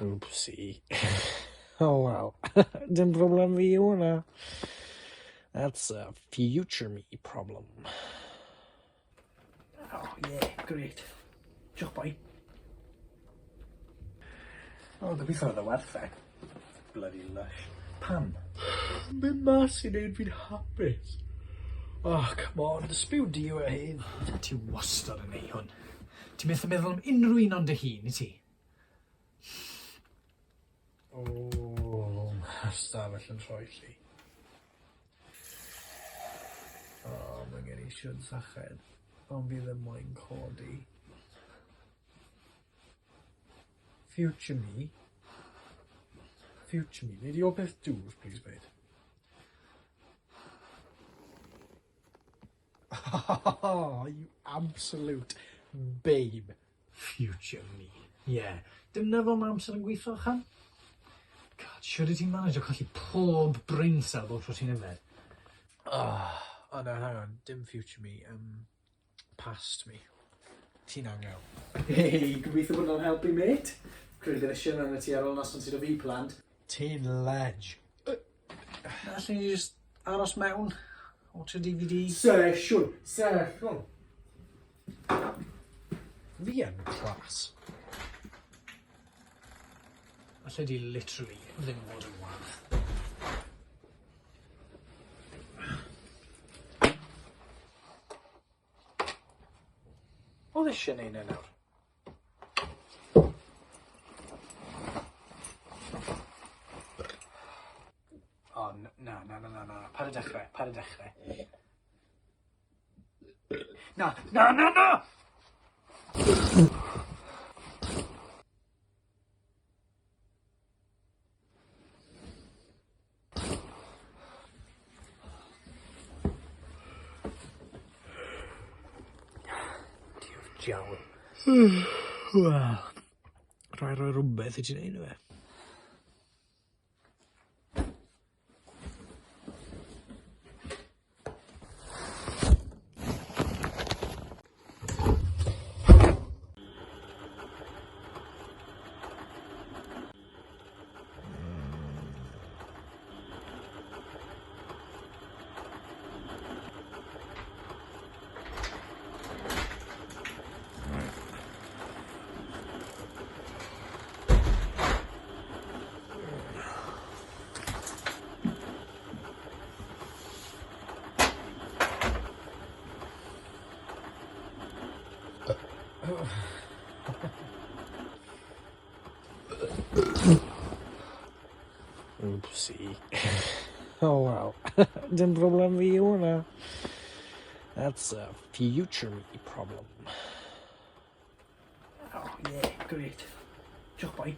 Oopsie. Oh well, dim problem fi yw hwnna. That's a future me problem. Oh yeah, great. Diolch boi. Oh, gobeithio oedd y werth e. Bloody lush. Pam? Mynd mas i wneud fi'n hapus. Oh, come on, ysbyw di yw e hyn. Ti wastad yn ei hwn. Ti methu meddwl am unrhyw un ond dy hun, i ti? O, ystafell yn rhoi lli. O, mae gen i siwd sached, ond fi ddim moyn codi. Future me? Future me? Nid i o beth dŵr, please, mate. Oh, you absolute babe. Future me. Yeah. Dim na fel mae amser yn gweithio, chan? God, siwr i ti'n manage o colli pob brain cell bob tro ti'n yfed? Oh no, hang on. Dim future me. Past me. Ti'n angael. Hey, gobeithio bod nhw'n helpu, mate. Crwydd yr eisiau yna ti ar ôl noson sydd o fi plant. Ti'n ledge. Allen ni just aros mewn? Watch a DVD? Sesiwn. Fi yn class. Allen di literally ddim fod yn wath. Oedd eisiau neud e nawr? O, na. Paid y dechrau. Na! Jawl. Wel, rhoi rhywbeth i ti'n neud o fe. Oopsie. Oh well, dim problem fi yw hwnna. That's a future me problem. Oh yeah, great. Diolch boi.